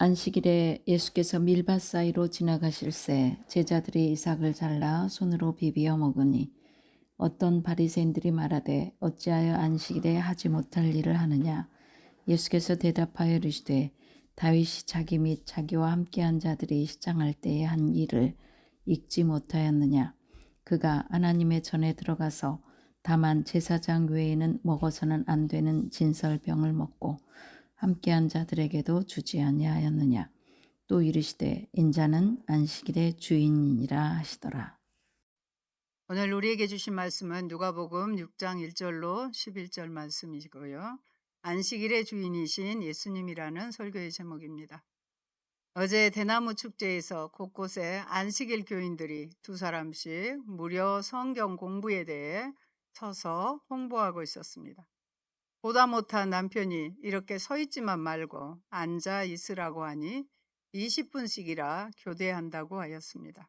안식일에 예수께서 밀밭 사이로 지나가실새 제자들이 이삭을 잘라 손으로 비비어 먹으니 어떤 바리새인들이 말하되 어찌하여 안식일에 하지 못할 일을 하느냐. 예수께서 대답하여 이르시되 다윗이 자기 및 자기와 함께한 자들이 시장할 때에 한 일을 읽지 못하였느냐. 그가 하나님의 전에 들어가서 다만 제사장 외에는 먹어서는 안 되는 진설병을 먹고 함께한 자들에게도 주지 아니하였느냐. 또 이르시되 인자는 안식일의 주인이라 하시더라. 오늘 우리에게 주신 말씀은 누가복음 6장 1절로 11절 말씀이고요. 안식일의 주인이신 예수님이라는 설교의 제목입니다. 어제 대나무 축제에서 곳곳에 안식일 교인들이 두 사람씩 무료 성경 공부에 대해 서서 홍보하고 있었습니다. 보다 못한 남편이 이렇게 서 있지만 말고 앉아 있으라고 하니 20분씩이라 교대한다고 하였습니다.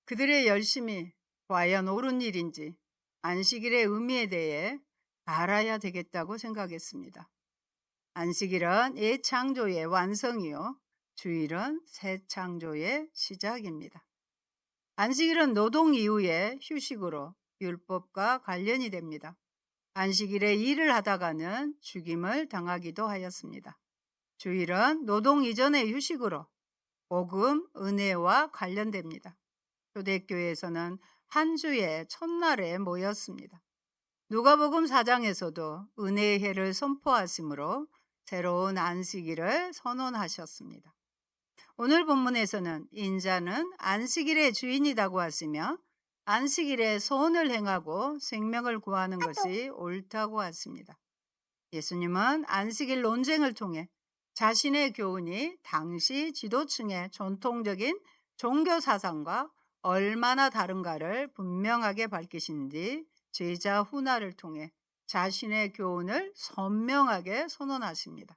그들의 열심이 과연 옳은 일인지 안식일의 의미에 대해 알아야 되겠다고 생각했습니다. 안식일은 옛 창조의 완성이요, 주일은 새 창조의 시작입니다. 안식일은 노동 이후의 휴식으로 율법과 관련이 됩니다. 안식일에 일을 하다가는 죽임을 당하기도 하였습니다. 주일은 노동 이전의 휴식으로 복음, 은혜와 관련됩니다. 초대교회에서는 한 주의 첫날에 모였습니다. 누가복음 4장에서도 은혜의 해를 선포하심으로 새로운 안식일을 선언하셨습니다. 오늘 본문에서는 인자는 안식일의 주인이라고 하시며 안식일에 소원을 행하고 생명을 구하는 것이 옳다고 하십니다. 예수님은 안식일 논쟁을 통해 자신의 교훈이 당시 지도층의 전통적인 종교 사상과 얼마나 다른가를 분명하게 밝히신 뒤 제자 훈화를 통해 자신의 교훈을 선명하게 선언하십니다.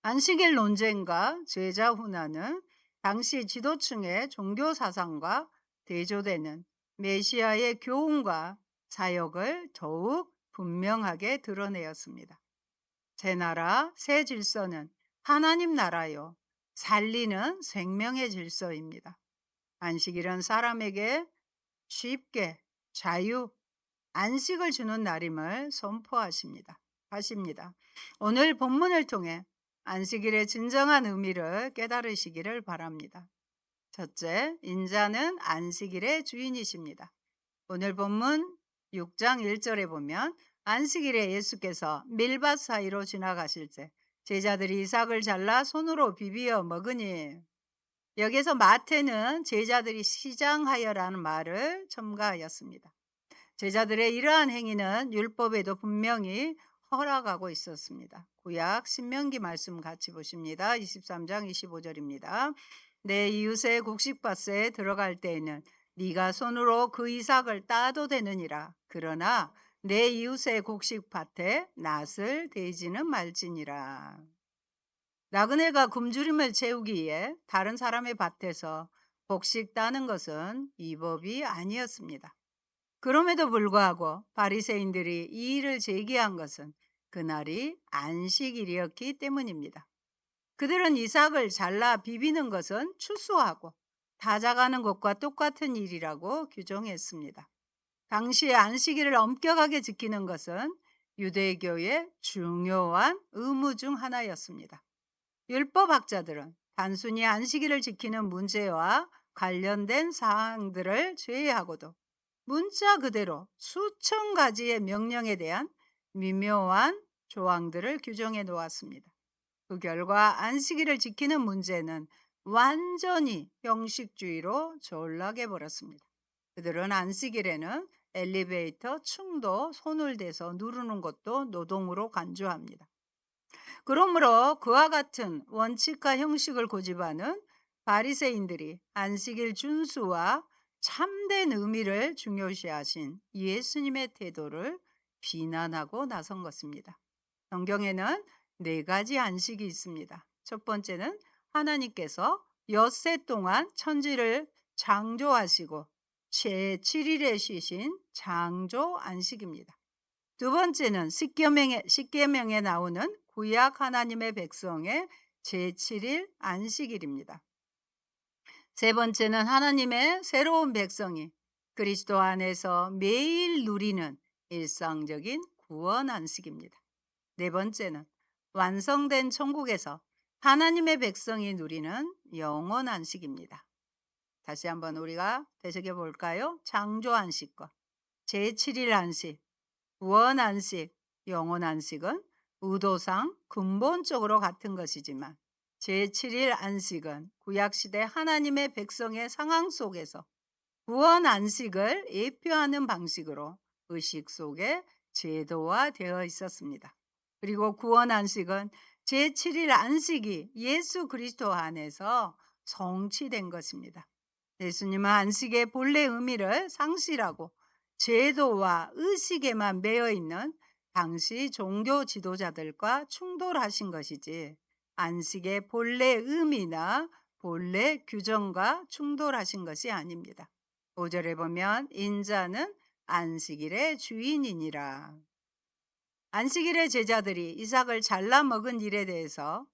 안식일 논쟁과 제자 훈화는 당시 지도층의 종교 사상과 대조되는 메시아의 교훈과 사역을 더욱 분명하게 드러내었습니다. 새 나라, 새 질서는 하나님 나라요, 살리는 생명의 질서입니다. 안식일은 사람에게 쉽게 자유, 안식을 주는 날임을 선포하십니다. 오늘 본문을 통해 안식일의 진정한 의미를 깨달으시기를 바랍니다. 첫째, 인자는 안식일의 주인이십니다. 오늘 본문 6장 1절에 보면 안식일에 예수께서 밀밭 사이로 지나가실 때 제자들이 이삭을 잘라 손으로 비비어 먹으니, 여기서 마태는 제자들이 시장하여라는 말을 첨가하였습니다. 제자들의 이러한 행위는 율법에도 분명히 허락하고 있었습니다. 구약 신명기 말씀 같이 보십니다. 23장 25절입니다. 내 이웃의 곡식밭에 들어갈 때에는 네가 손으로 그 이삭을 따도 되느니라. 그러나 내 이웃의 곡식밭에 낫을 대지는 말지니라. 나그네가 굶주림을 채우기 위해 다른 사람의 밭에서 곡식 따는 것은 이법이 아니었습니다. 그럼에도 불구하고 바리새인들이 이 일을 제기한 것은 그날이 안식일이었기 때문입니다. 그들은 이삭을 잘라 비비는 것은 추수하고 다자가는 것과 똑같은 일이라고 규정했습니다. 당시의 안식일을 엄격하게 지키는 것은 유대교의 중요한 의무 중 하나였습니다. 율법학자들은 단순히 안식일을 지키는 문제와 관련된 사항들을 제외하고도 문자 그대로 수천 가지의 명령에 대한 미묘한 조항들을 규정해 놓았습니다. 그 결과 안식일을 지키는 문제는 완전히 형식주의로 전락해 버렸습니다. 그들은 안식일에는 엘리베이터 층도 손을 대서 누르는 것도 노동으로 간주합니다. 그러므로 그와 같은 원칙과 형식을 고집하는 바리새인들이 안식일 준수와 참된 의미를 중요시하신 예수님의 태도를 비난하고 나선 것입니다. 성경에는 4가지 안식이 있습니다. 첫 번째는 하나님께서 엿새 동안 천지를 창조하시고 제7일에 쉬신 창조 안식입니다. 두 번째는 십계명에 나오는 구약 하나님의 백성의 제7일 안식일입니다. 세 번째는 하나님의 새로운 백성이 그리스도 안에서 매일 누리는 일상적인 구원 안식입니다. 네 번째는 완성된 천국에서 하나님의 백성이 누리는 영원 안식입니다. 다시 한번 우리가 되새겨 볼까요? 창조 안식과 제7일 안식, 구원 안식, 영원 안식은 의도상 근본적으로 같은 것이지만 제7일 안식은 구약시대 하나님의 백성의 상황 속에서 구원 안식을 예표하는 방식으로 의식 속에 제도화되어 있었습니다. 그리고 구원 안식은 제7일 안식이 예수 그리스도 안에서 성취된 것입니다. 예수님은 안식의 본래 의미를 상실하고 제도와 의식에만 매여 있는 당시 종교 지도자들과 충돌하신 것이지 안식의 본래 의미나 본래 규정과 충돌하신 것이 아닙니다. 5절에 보면 인자는 안식일의 주인이니라. 안식일의 제자들이 이삭을 잘라 먹은 일에 대해서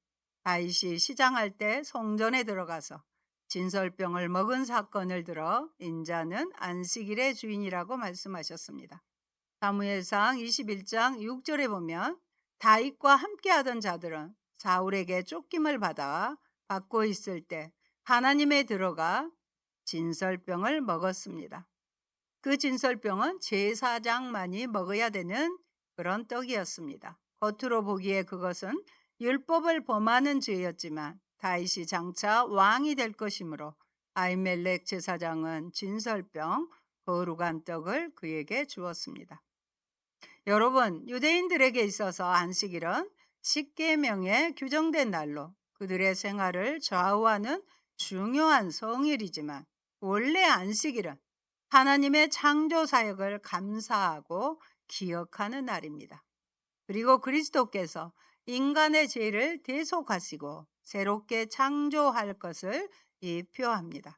다윗이 시장할 때 성전에 들어가서 진설병을 먹은 사건을 들어 인자는 안식일의 주인이라고 말씀하셨습니다. 사무엘상 21장 6절에 보면 다윗과 함께하던 자들은 사울에게 쫓김을 받고 있을 때 하나님에 들어가 진설병을 먹었습니다. 그 진설병은 제사장만이 먹어야 되는 그런 떡이었습니다. 겉으로 보기에 그것은 율법을 범하는 죄였지만 다윗이 장차 왕이 될 것이므로 아히멜렉 제사장은 진설병 거룩한 떡을 그에게 주었습니다. 여러분, 유대인들에게 있어서 안식일은 십계명에 규정된 날로 그들의 생활을 좌우하는 중요한 성일이지만 원래 안식일은 하나님의 창조 사역을 감사하고 기억하는 날입니다. 그리고 그리스도께서 인간의 죄를 대속하시고 새롭게 창조할 것을 예표합니다.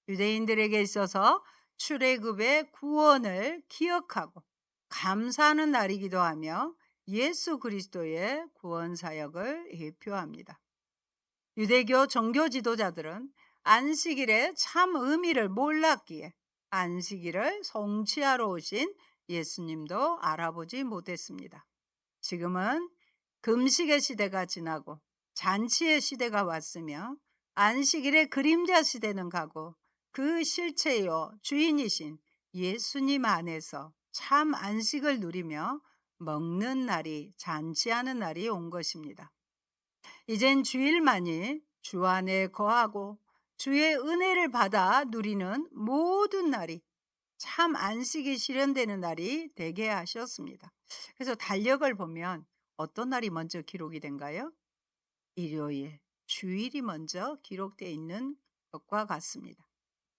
유대인들에게 있어서 출애굽의 구원을 기억하고 감사하는 날이기도 하며 예수 그리스도의 구원 사역을 예표합니다. 유대교 종교 지도자들은 안식일의 참 의미를 몰랐기에 안식일을 성취하러 오신 예수님도 알아보지 못했습니다. 지금은 금식의 시대가 지나고 잔치의 시대가 왔으며 안식일의 그림자 시대는 가고 그 실체요 주인이신 예수님 안에서 참 안식을 누리며 먹는 날이 잔치하는 날이 온 것입니다. 이젠 주일만이 주 안에 거하고 주의 은혜를 받아 누리는 모든 날이 참 안식이 실현되는 날이 되게 하셨습니다. 그래서 달력을 보면 어떤 날이 먼저 기록이 된가요? 일요일, 주일이 먼저 기록되어 있는 것과 같습니다.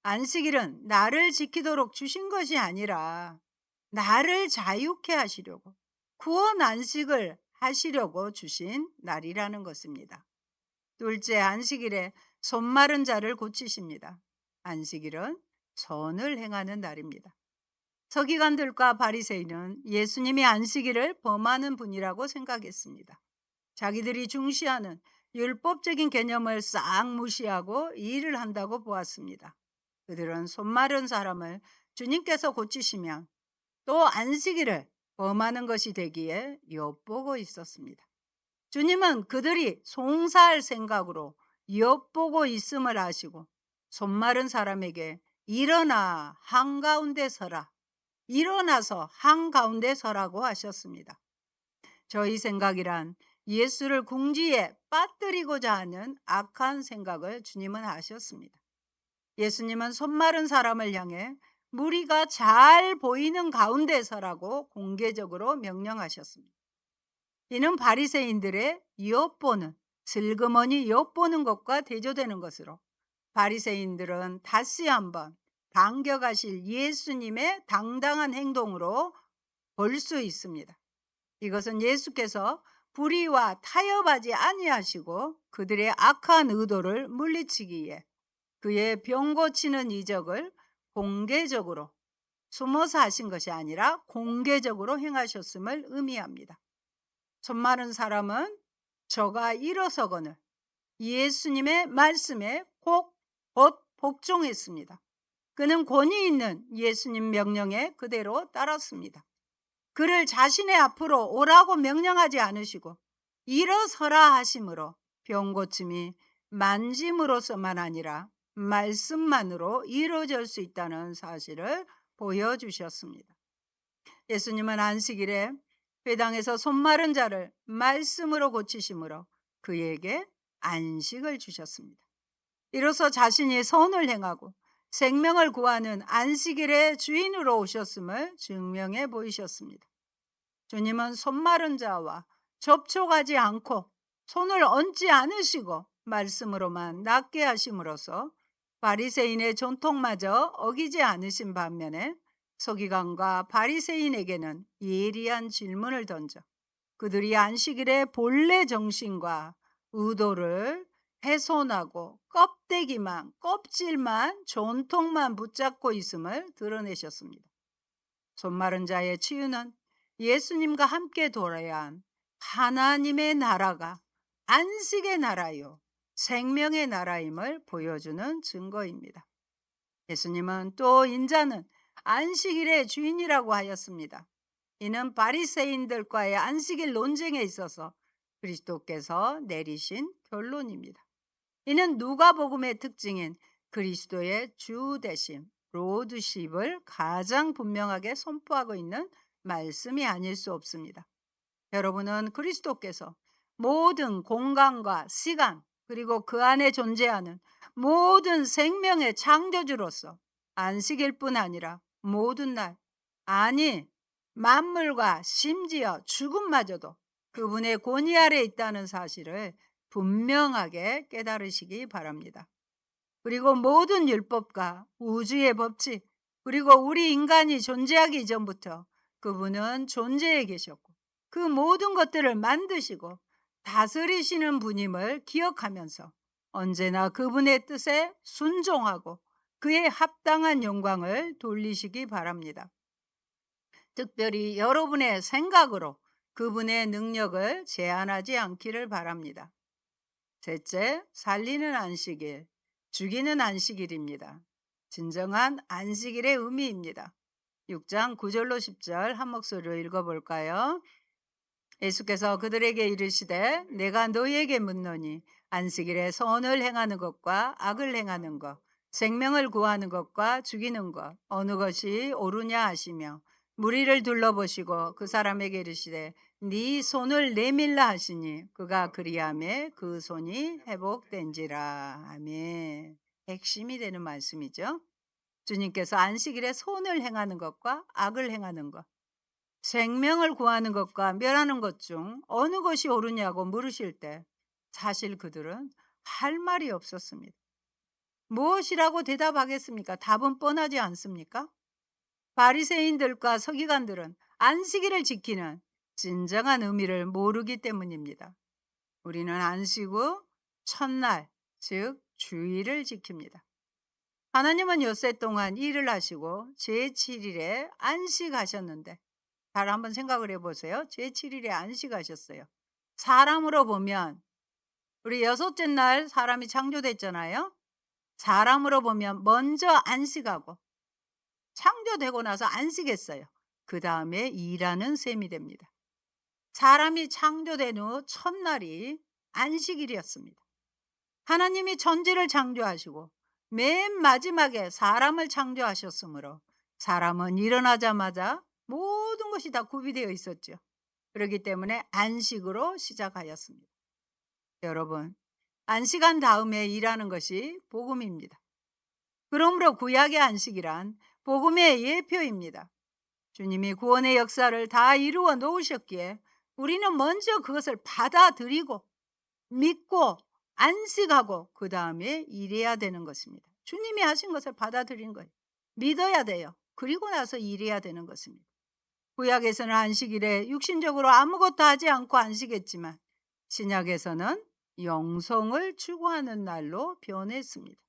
안식일은 나를 지키도록 주신 것이 아니라 나를 자유케 하시려고 구원 안식을 하시려고 주신 날이라는 것입니다. 둘째, 안식일에 손 마른 자를 고치십니다. 안식일은 선을 행하는 날입니다. 서기관들과 바리새인은 예수님이 안식일을 범하는 분이라고 생각했습니다. 자기들이 중시하는 율법적인 개념을 싹 무시하고 일을 한다고 보았습니다. 그들은 손 마른 사람을 주님께서 고치시면 또 안식일을 범하는 것이 되기에 엿보고 있었습니다. 주님은 그들이 송사할 생각으로 엿보고 있음을 아시고 손 마른 사람에게 일어나 한가운데 서라, 일어나서 한가운데 서라고 하셨습니다. 저희 생각이란 예수를 궁지에 빠뜨리고자 하는 악한 생각을 주님은 하셨습니다. 예수님은 손 마른 사람을 향해 무리가 잘 보이는 가운데 서라고 공개적으로 명령하셨습니다. 이는 바리새인들의 엿보는, 슬그머니 엿보는 것과 대조되는 것으로 바리새인들은 다시 한번 반겨가실 예수님의 당당한 행동으로 볼 수 있습니다. 이것은 예수께서 불의와 타협하지 아니하시고 그들의 악한 의도를 물리치기 위해 그의 병 고치는 이적을 공개적으로 숨어서 하신 것이 아니라 공개적으로 행하셨음을 의미합니다. 손 마른 사람은 저가 일어서거늘 예수님의 말씀에 곧 복종했습니다. 그는 권위 있는 예수님 명령에 그대로 따랐습니다. 그를 자신의 앞으로 오라고 명령하지 않으시고 일어서라 하심으로 병 고침이 만짐으로서만 아니라 말씀만으로 이루어질 수 있다는 사실을 보여주셨습니다. 예수님은 안식일에 회당에서 손 마른 자를 말씀으로 고치심으로 그에게 안식을 주셨습니다. 이로써 자신이 선을 행하고 생명을 구하는 안식일의 주인으로 오셨음을 증명해 보이셨습니다. 주님은 손 마른 자와 접촉하지 않고 손을 얹지 않으시고 말씀으로만 낫게 하심으로써 바리새인의 전통마저 어기지 않으신 반면에 서기관과 바리새인에게는 예리한 질문을 던져 그들이 안식일의 본래 정신과 의도를 훼손하고 껍질만 전통만 붙잡고 있음을 드러내셨습니다. 손 마른 자의 치유는 예수님과 함께 돌아야 한 하나님의 나라가 안식의 나라요 생명의 나라임을 보여주는 증거입니다. 예수님은 또 인자는 안식일의 주인이라고 하였습니다. 이는 바리새인들과의 안식일 논쟁에 있어서 그리스도께서 내리신 결론입니다. 이는 누가복음의 특징인 그리스도의 주 대심, 로드십을 가장 분명하게 선포하고 있는 말씀이 아닐 수 없습니다. 여러분은 그리스도께서 모든 공간과 시간 그리고 그 안에 존재하는 모든 생명의 창조주로서 안식일뿐 아니라 모든 날, 아니 만물과 심지어 죽음마저도 그분의 권위 아래 있다는 사실을 분명하게 깨달으시기 바랍니다. 그리고 모든 율법과 우주의 법칙 그리고 우리 인간이 존재하기 이전부터 그분은 존재해 계셨고 그 모든 것들을 만드시고 다스리시는 분임을 기억하면서 언제나 그분의 뜻에 순종하고 그의 합당한 영광을 돌리시기 바랍니다. 특별히 여러분의 생각으로 그분의 능력을 제한하지 않기를 바랍니다. 셋째, 살리는 안식일, 죽이는 안식일입니다. 진정한 안식일의 의미입니다. 6장 9절로 10절 한 목소리로 읽어볼까요? 예수께서 그들에게 이르시되 내가 너희에게 묻노니 안식일에 선을 행하는 것과 악을 행하는 것, 생명을 구하는 것과 죽이는 것 어느 것이 옳으냐 하시며 무리를 둘러보시고 그 사람에게 이르시되 네 손을 내밀라 하시니 그가 그리하매 그 손이 회복된지라. 아멘. 핵심이 되는 말씀이죠. 주님께서 안식일에 선을 행하는 것과 악을 행하는 것, 생명을 구하는 것과 멸하는 것 중 어느 것이 옳으냐고 물으실 때 사실 그들은 할 말이 없었습니다. 무엇이라고 대답하겠습니까? 답은 뻔하지 않습니까? 바리새인들과 서기관들은 안식일을 지키는 진정한 의미를 모르기 때문입니다. 우리는 안식 후 첫날, 즉 주일을 지킵니다. 하나님은 엿새 동안 일을 하시고 제7일에 안식하셨는데 잘 한번 생각을 해보세요. 제7일에 안식하셨어요. 사람으로 보면 우리 여섯째 날 사람이 창조됐잖아요. 사람으로 보면 먼저 안식하고 창조되고 나서 안식했어요. 그 다음에 일하는 셈이 됩니다. 사람이 창조된 후 첫날이 안식일이었습니다. 하나님이 천지를 창조하시고 맨 마지막에 사람을 창조하셨으므로 사람은 일어나자마자 모든 것이 다 구비되어 있었죠. 그렇기 때문에 안식으로 시작하였습니다. 여러분, 안식한 다음에 일하는 것이 복음입니다. 그러므로 구약의 안식이란 복음의 예표입니다. 주님이 구원의 역사를 다 이루어 놓으셨기에 우리는 먼저 그것을 받아들이고 믿고 안식하고 그 다음에 일해야 되는 것입니다. 주님이 하신 것을 받아들인 거예요. 믿어야 돼요. 그리고 나서 일해야 되는 것입니다. 구약에서는 안식일에 육신적으로 아무것도 하지 않고 안식했지만 신약에서는 영성을 추구하는 날로 변했습니다.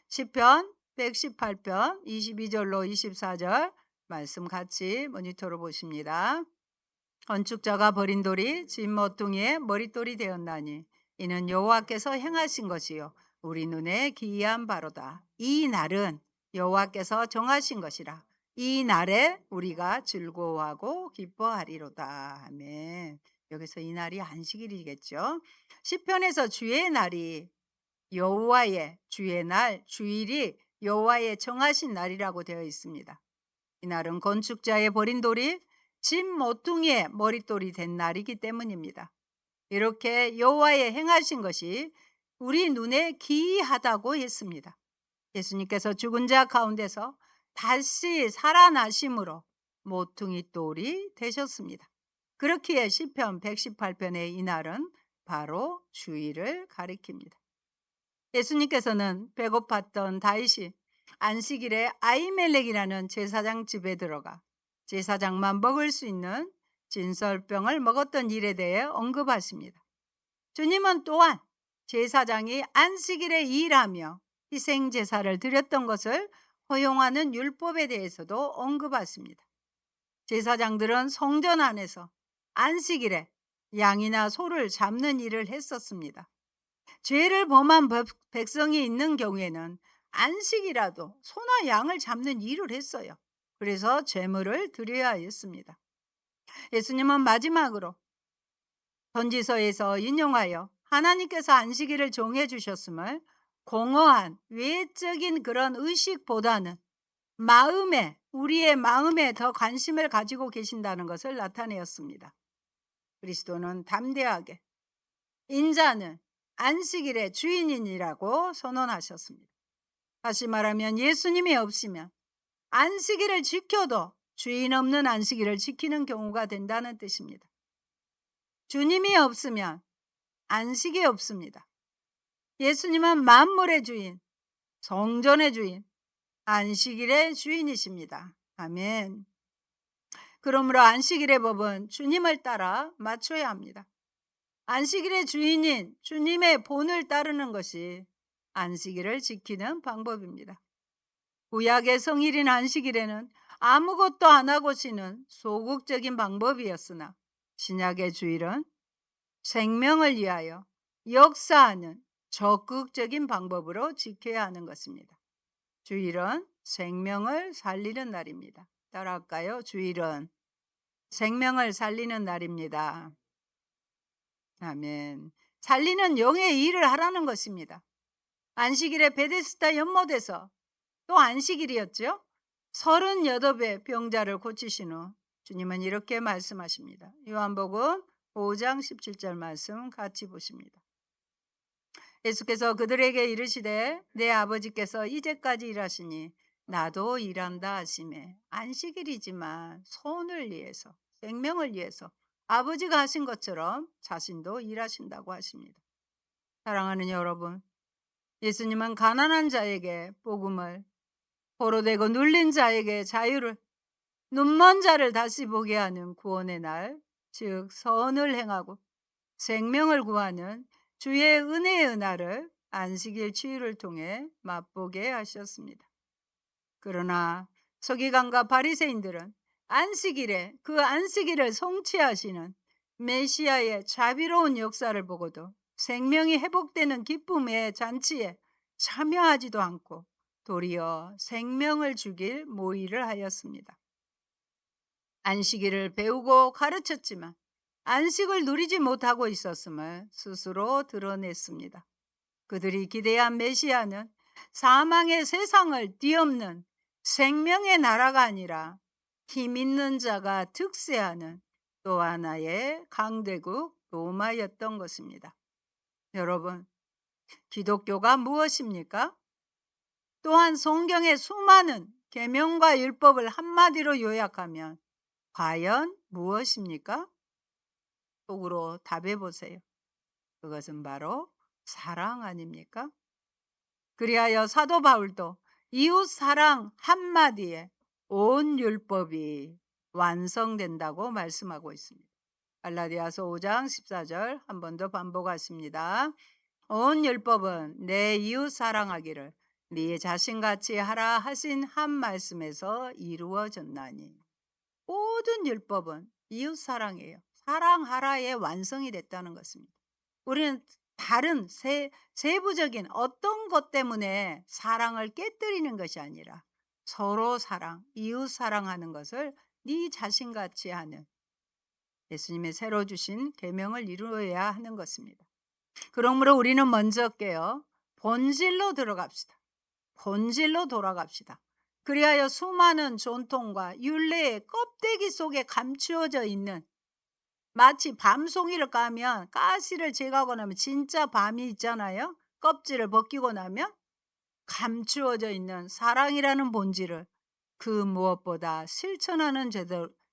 시편 118편 22절로 24절 말씀 같이 모니터로 보십니다. 건축자가 버린 돌이 집 모퉁이의 머릿돌이 되었나니 이는 여호와께서 행하신 것이요 우리 눈에 기이한 바로다. 이 날은 여호와께서 정하신 것이라. 이 날에 우리가 즐거워하고 기뻐하리로다. 아멘. 여기서 이 날이 안식일이겠죠. 시편에서 주의 날이 여호와의 주의 날, 주일이 여호와의 정하신 날이라고 되어 있습니다. 이 날은 건축자의 버린 돌이 집 모퉁이의 머릿돌이 된 날이기 때문입니다. 이렇게 여호와의 행하신 것이 우리 눈에 기이하다고 했습니다. 예수님께서 죽은 자 가운데서 다시 살아나심으로 모퉁이 돌이 되셨습니다. 그렇기에 시편 118편의 이 날은 바로 주일을 가리킵니다. 예수님께서는 배고팠던 다윗이 안식일에 아히멜렉이라는 제사장 집에 들어가 제사장만 먹을 수 있는 진설병을 먹었던 일에 대해 언급하십니다. 주님은 또한 제사장이 안식일에 일하며 희생 제사를 드렸던 것을 허용하는 율법에 대해서도 언급하십니다. 제사장들은 성전 안에서 안식일에 양이나 소를 잡는 일을 했었습니다. 죄를 범한 백성이 있는 경우에는 안식이라도 소나 양을 잡는 일을 했어요. 그래서 제물을 드려야 했습니다. 예수님은 마지막으로 선지서에서 인용하여 하나님께서 안식일을 정해 주셨음을 공허한 외적인 그런 의식보다는 우리의 마음에 더 관심을 가지고 계신다는 것을 나타내었습니다. 그리스도는 담대하게 인자는 안식일의 주인이라고 선언하셨습니다. 다시 말하면 예수님이 없으면 안식일을 지켜도 주인 없는 안식일을 지키는 경우가 된다는 뜻입니다. 주님이 없으면 안식이 없습니다. 예수님은 만물의 주인, 성전의 주인, 안식일의 주인이십니다. 아멘. 그러므로 안식일의 법은 주님을 따라 맞춰야 합니다. 안식일의 주인인 주님의 본을 따르는 것이 안식일을 지키는 방법입니다. 구약의 성일인 안식일에는 아무것도 안 하고 쉬는 소극적인 방법이었으나 신약의 주일은 생명을 위하여 역사하는 적극적인 방법으로 지켜야 하는 것입니다. 주일은 생명을 살리는 날입니다. 따라할까요? 주일은 생명을 살리는 날입니다. 아멘. 살리는 영의 일을 하라는 것입니다. 안식일에 베데스다 연못에서 또 안식일이었죠. 38의 병자를 고치신 후 주님은 이렇게 말씀하십니다. 요한복음 5장 17절 말씀 같이 보십니다. 예수께서 그들에게 이르시되 내 아버지께서 이제까지 일하시니 나도 일한다 하시매 안식일이지만 손을 위해서 생명을 위해서 아버지가 하신 것처럼 자신도 일하신다고 하십니다. 사랑하는 여러분, 예수님은 가난한 자에게 복음을, 포로되고 눌린 자에게 자유를, 눈먼 자를 다시 보게 하는 구원의 날, 즉 선을 행하고 생명을 구하는 주의 은혜의 날을 안식일 주일을 통해 맛보게 하셨습니다. 그러나 서기관과 바리새인들은 안식일에 그 안식일을 성취하시는 메시아의 자비로운 역사를 보고도 생명이 회복되는 기쁨의 잔치에 참여하지도 않고 도리어 생명을 죽일 모의를 하였습니다. 안식일을 배우고 가르쳤지만 안식을 누리지 못하고 있었음을 스스로 드러냈습니다. 그들이 기대한 메시아는 사망의 세상을 뒤엎는 생명의 나라가 아니라 힘 있는 자가 득세하는 또 하나의 강대국 로마였던 것입니다. 여러분, 기독교가 무엇입니까? 또한 성경의 수많은 계명과 율법을 한마디로 요약하면 과연 무엇입니까? 속으로 답해 보세요. 그것은 바로 사랑 아닙니까? 그리하여 사도 바울도 이웃 사랑 한마디에 온 율법이 완성된다고 말씀하고 있습니다. 갈라디아서 5장 14절 한 번 더 반복하십니다. 온 율법은 내 이웃 사랑하기를 네 자신같이 하라 하신 한 말씀에서 이루어졌나니. 모든 율법은 이웃 사랑이에요. 사랑하라의 완성이 됐다는 것입니다. 우리는 다른 세부적인 어떤 것 때문에 사랑을 깨뜨리는 것이 아니라 서로 사랑, 이웃 사랑하는 것을 네 자신같이 하는 예수님의 새로 주신 계명을 이루어야 하는 것입니다. 그러므로 우리는 먼저 깨어 본질로 들어갑시다. 본질로 돌아갑시다. 그리하여 수많은 전통과 율례의 껍데기 속에 감추어져 있는, 마치 밤송이를 까면 가시를 제거하고 나면 진짜 밤이 있잖아요. 껍질을 벗기고 나면 감추어져 있는 사랑이라는 본질을 그 무엇보다 실천하는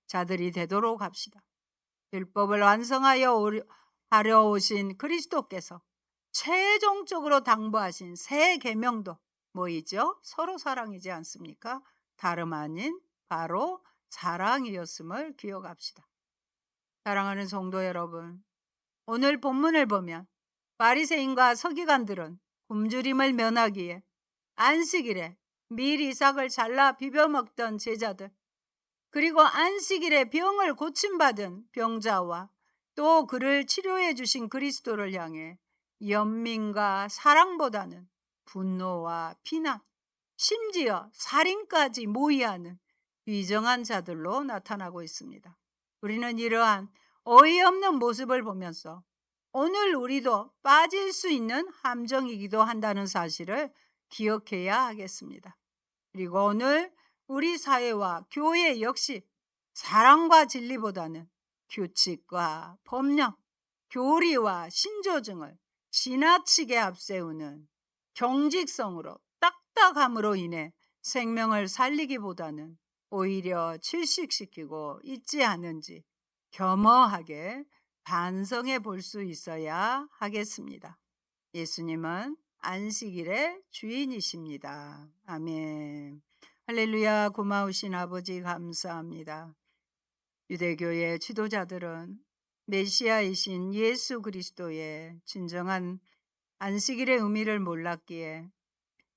자들이 되도록 합시다. 율법을 하려 오신 그리스도께서 최종적으로 당부하신 새 계명도 뭐이죠? 서로 사랑이지 않습니까? 다름 아닌 바로 사랑이었음을 기억합시다. 사랑하는 성도 여러분, 오늘 본문을 보면 바리새인과 서기관들은 굶주림을 면하기에 안식일에 밀 이삭을 잘라 비벼 먹던 제자들, 그리고 안식일에 병을 고침받은 병자와 또 그를 치료해 주신 그리스도를 향해 연민과 사랑보다는 분노와 비난, 심지어 살인까지 모의하는 비정한 자들로 나타나고 있습니다. 우리는 이러한 어이없는 모습을 보면서 오늘 우리도 빠질 수 있는 함정이기도 한다는 사실을 기억해야 하겠습니다. 그리고 오늘 우리 사회와 교회 역시 사랑과 진리보다는 규칙과 법령, 교리와 신조증을 지나치게 앞세우는 경직성으로, 딱딱함으로 인해 생명을 살리기보다는 오히려 질식시키고 있지 않은지 겸허하게 반성해 볼 수 있어야 하겠습니다. 예수님은 안식일의 주인이십니다. 아멘. 할렐루야. 고마우신 아버지 감사합니다. 유대교의 지도자들은 메시아이신 예수 그리스도의 진정한 안식일의 의미를 몰랐기에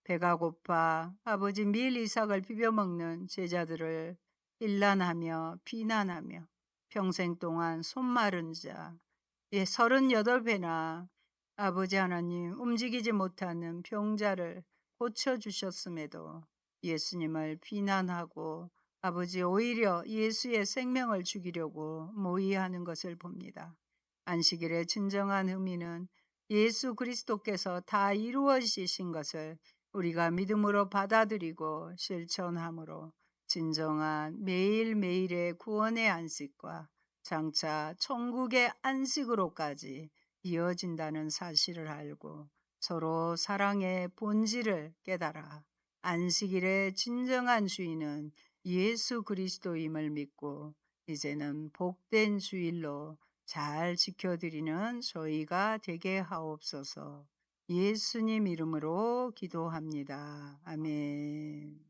배가 고파 아버지 밀 이삭을 비벼 먹는 제자들을 일난하며 비난하며 평생 동안 손마른 자 38배나 아버지 하나님 움직이지 못하는 병자를 고쳐주셨음에도 예수님을 비난하고 아버지 오히려 예수의 생명을 죽이려고 모의하는 것을 봅니다. 안식일의 진정한 의미는 예수 그리스도께서 다 이루어지신 것을 우리가 믿음으로 받아들이고 실천함으로 진정한 매일매일의 구원의 안식과 장차 천국의 안식으로까지 이어진다는 사실을 알고 서로 사랑의 본질을 깨달아 안식일의 진정한 주인은 예수 그리스도임을 믿고 이제는 복된 주일로 잘 지켜드리는 저희가 되게 하옵소서. 예수님 이름으로 기도합니다. 아멘.